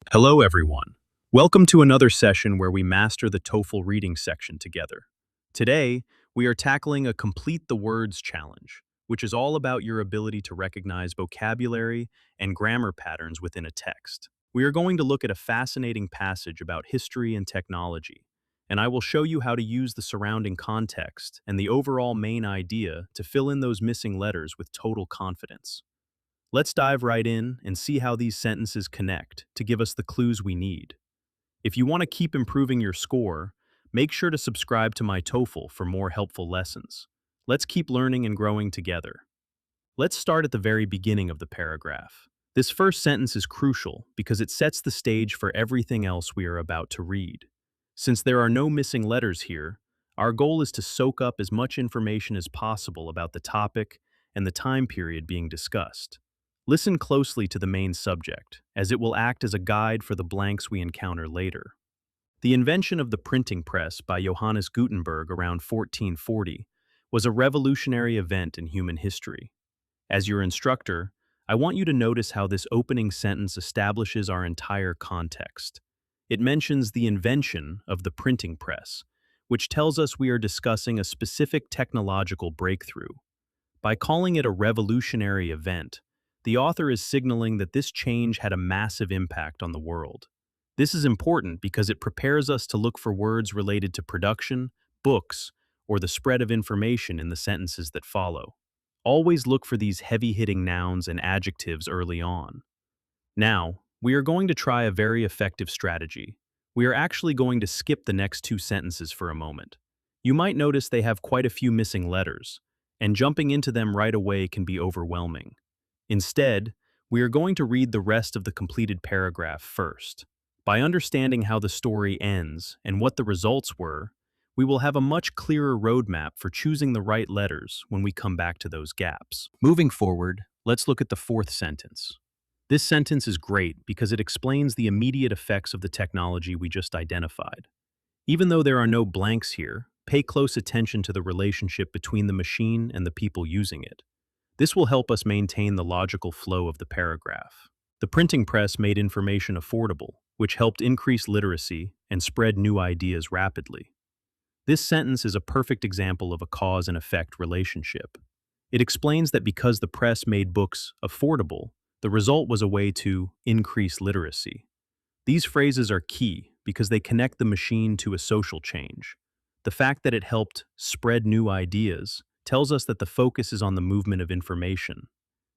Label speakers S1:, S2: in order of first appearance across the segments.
S1: Hello, everyone. Welcome to another session where we master the TOEFL reading section together. Today, we are tackling a Complete the Words challenge, which is all about your ability to recognize vocabulary and grammar patterns within a text. We are going to look at a fascinating passage about history and technology, and I will show you how to use the surrounding context and the overall main idea to fill in those missing letters with total confidence. Let's dive right in and see how these sentences connect to give us the clues we need. If you want to keep improving your score, make sure to subscribe to my TOEFL for more helpful lessons. Let's keep learning and growing together. Let's start at the very beginning of the paragraph. This first sentence is crucial because it sets the stage for everything else we are about to read. Since there are no missing letters here, our goal is to soak up as much information as possible about the topic and the time period being discussed. Listen closely to the main subject, as it will act as a guide for the blanks we encounter later. The invention of the printing press by Johannes Gutenberg around 1440 was a revolutionary event in human history. As your instructor, I want you to notice how this opening sentence establishes our entire context. It mentions the invention of the printing press, which tells us we are discussing a specific technological breakthrough. By calling it a revolutionary event, the author is signaling that this change had a massive impact on the world. This is important because it prepares us to look for words related to production, books, or the spread of information in the sentences that follow. Always look for these heavy-hitting nouns and adjectives early on. Now, we are going to try a very effective strategy. We are actually going to skip the next two sentences for a moment. You might notice they have quite a few missing letters, and jumping into them right away can be overwhelming. Instead, we are going to read the rest of the completed paragraph first. By understanding how the story ends and what the results were, we will have a much clearer roadmap for choosing the right letters when we come back to those gaps. Moving forward, let's look at the fourth sentence. This sentence is great because it explains the immediate effects of the technology we just identified. Even though there are no blanks here, pay close attention to the relationship between the machine and the people using it. This will help us maintain the logical flow of the paragraph. The printing press made information affordable, which helped increase literacy and spread new ideas rapidly. This sentence is a perfect example of a cause and effect relationship. It explains that because the press made books affordable, the result was a way to increase literacy. These phrases are key because they connect the machine to a social change. The fact that it helped spread new ideas tells us that the focus is on the movement of information.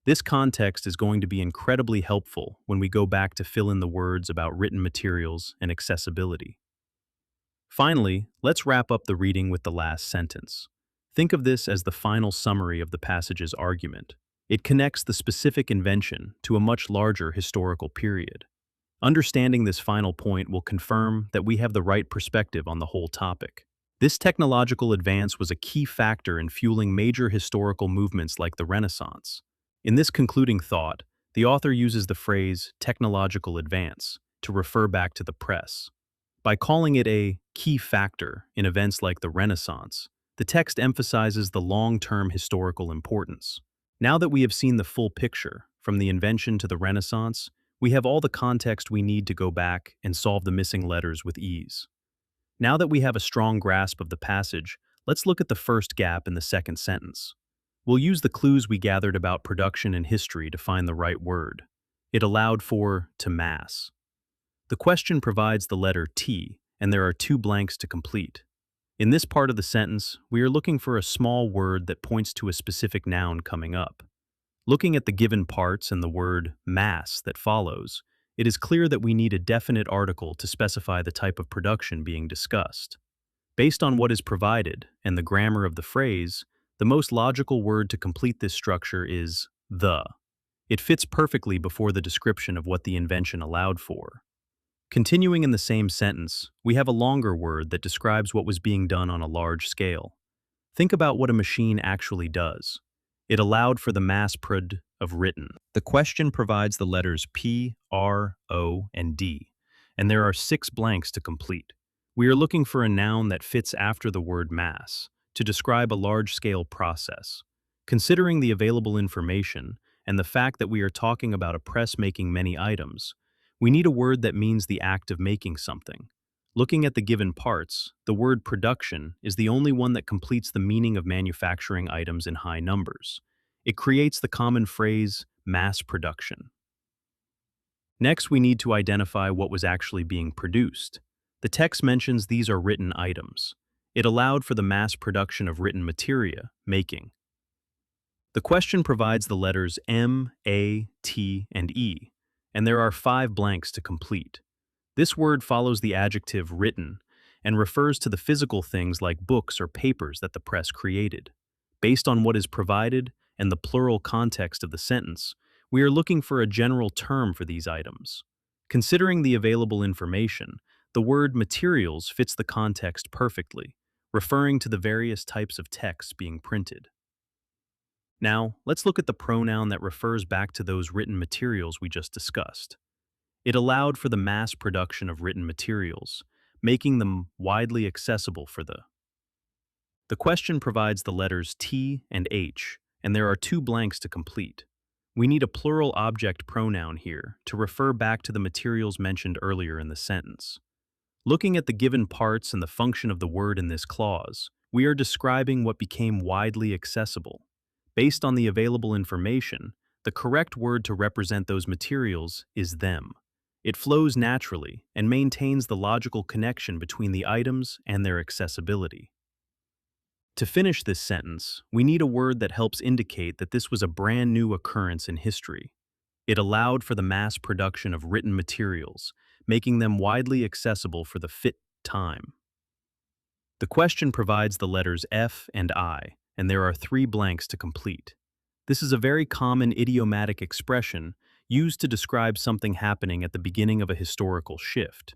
S1: This context is going to be incredibly helpful when we go back to fill in the words about written materials and accessibility. Finally, let's wrap up the reading with the last sentence. Think of this as the final summary of the passage's argument. It connects the specific invention to a much larger historical period. Understanding this final point will confirm that we have the right perspective on the whole topic. This technological advance was a key factor in fueling major historical movements like the Renaissance. In this concluding thought, the author uses the phrase technological advance to refer back to the press. By calling it a key factor in events like the Renaissance, the text emphasizes the long-term historical importance. Now that we have seen the full picture, from the invention to the Renaissance, we have all the context we need to go back and solve the missing letters with ease. Now that we have a strong grasp of the passage, let's look at the first gap in the second sentence. We'll use the clues we gathered about production and history to find the right word. It allowed for to mass. The question provides the letter T, and there are two blanks to complete. In this part of the sentence, we are looking for a small word that points to a specific noun coming up. Looking at the given parts and the word mass that follows, it is clear that we need a definite article to specify the type of production being discussed. Based on what is provided and the grammar of the phrase, the most logical word to complete this structure is the. It fits perfectly before the description of what the invention allowed for. Continuing in the same sentence, we have a longer word that describes what was being done on a large scale. Think about what a machine actually does. It allowed for the mass prod of written. The question provides the letters P, R, O, and D, and there are 6 blanks to complete. We are looking for a noun that fits after the word mass to describe a large-scale process. Considering the available information and the fact that we are talking about a press making many items, We need a word that means the act of making something. Looking at the given parts, the word production is the only one that completes the meaning of manufacturing items in high numbers. It creates the common phrase, mass production. Next, we need to identify what was actually being produced. The text mentions these are written items. It allowed for the mass production of written materia, making. The question provides the letters M, A, T, and E, and there are 5 blanks to complete. This word follows the adjective written and refers to the physical things like books or papers that the press created. Based on what is provided and the plural context of the sentence, we are looking for a general term for these items. Considering the available information, the word materials fits the context perfectly, referring to the various types of text being printed. Now, let's look at the pronoun that refers back to those written materials we just discussed. It allowed for the mass production of written materials, making them widely accessible for the. The question provides the letters T and H, and there are 2 blanks to complete. We need a plural object pronoun here to refer back to the materials mentioned earlier in the sentence. Looking at the given parts and the function of the word in this clause, we are describing what became widely accessible. Based on the available information, the correct word to represent those materials is them. It flows naturally and maintains the logical connection between the items and their accessibility. To finish this sentence, we need a word that helps indicate that this was a brand new occurrence in history. It allowed for the mass production of written materials, making them widely accessible for the fit time. The question provides the letters F and I, and there are 3 blanks to complete. This is a very common idiomatic expression used to describe something happening at the beginning of a historical shift.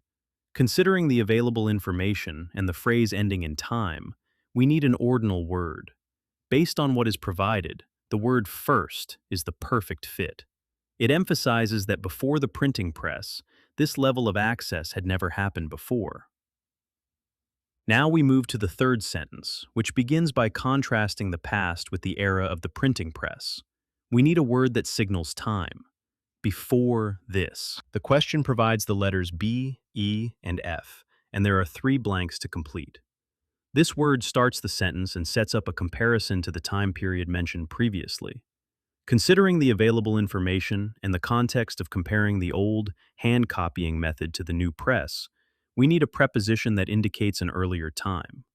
S1: Considering the available information and the phrase ending in time, we need an ordinal word. Based on what is provided, the word first is the perfect fit. It emphasizes that before the printing press, this level of access had never happened before. Now we move to the third sentence, which begins by contrasting the past with the era of the printing press. We need a word that signals time. Before this. The question provides the letters B, E, and F, and there are 3 blanks to complete. This word starts the sentence and sets up a comparison to the time period mentioned previously. Considering the available information and the context of comparing the old, hand-copying method to the new press, we need a preposition that indicates an earlier time.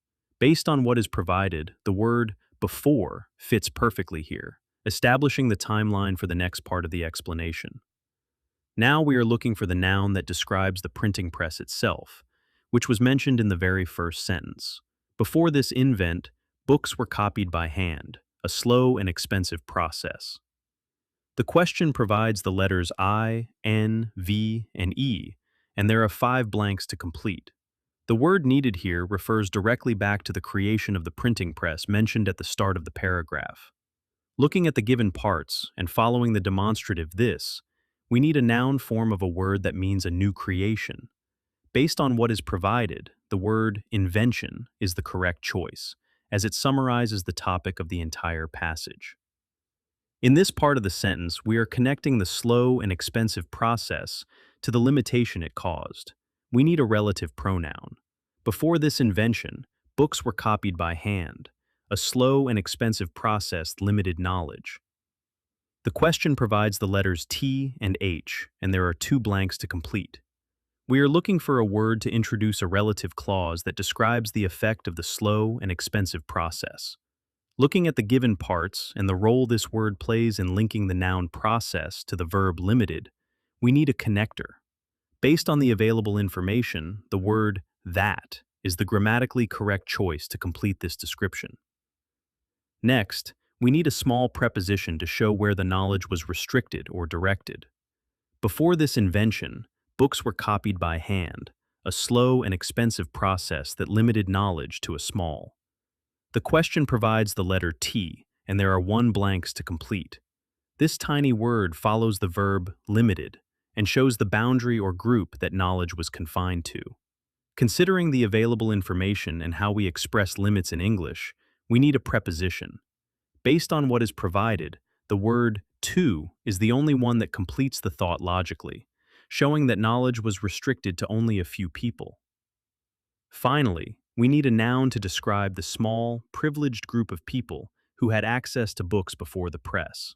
S1: Based on what is provided, the word before fits perfectly here, establishing the timeline for the next part of the explanation. Now we are looking for the noun that describes the printing press itself, which was mentioned in the very first sentence. Before this invent, books were copied by hand, a slow and expensive process. The question provides the letters I, N, V, and E, and there are 5 blanks to complete. The word needed here refers directly back to the creation of the printing press mentioned at the start of the paragraph. Looking at the given parts and following the demonstrative this, we need a noun form of a word that means a new creation. Based on what is provided, the word invention is the correct choice, as it summarizes the topic of the entire passage. In this part of the sentence, we are connecting the slow and expensive process to the limitation it caused. We need a relative pronoun. Before this invention, books were copied by hand. A slow and expensive process limited knowledge. The question provides the letters T and H, and there are 2 blanks to complete. We are looking for a word to introduce a relative clause that describes the effect of the slow and expensive process. Looking at the given parts and the role this word plays in linking the noun process to the verb limited, we need a connector. Based on the available information, the word that is the grammatically correct choice to complete this description. Next, we need a small preposition to show where the knowledge was restricted or directed. Before this invention, books were copied by hand, a slow and expensive process that limited knowledge to a small. The question provides the letter T, and there are 1 blanks to complete. This tiny word follows the verb limited and shows the boundary or group that knowledge was confined to. Considering the available information and how we express limits in English, we need a preposition. Based on what is provided, the word to is the only one that completes the thought logically, showing that knowledge was restricted to only a few people. Finally, we need a noun to describe the small, privileged group of people who had access to books before the press.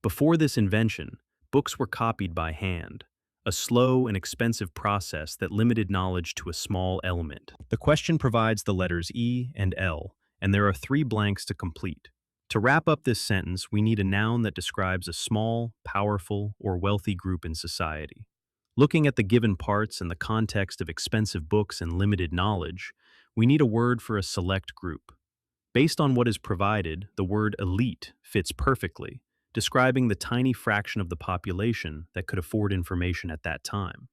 S1: Before this invention, books were copied by hand, a slow and expensive process that limited knowledge to a small element. The question provides the letters E and L, and there are 3 blanks to complete. To wrap up this sentence, we need a noun that describes a small, powerful, or wealthy group in society. Looking at the given parts in the context of expensive books and limited knowledge, we need a word for a select group. Based on what is provided, the word elite fits perfectly, describing the tiny fraction of the population that could afford information at that time.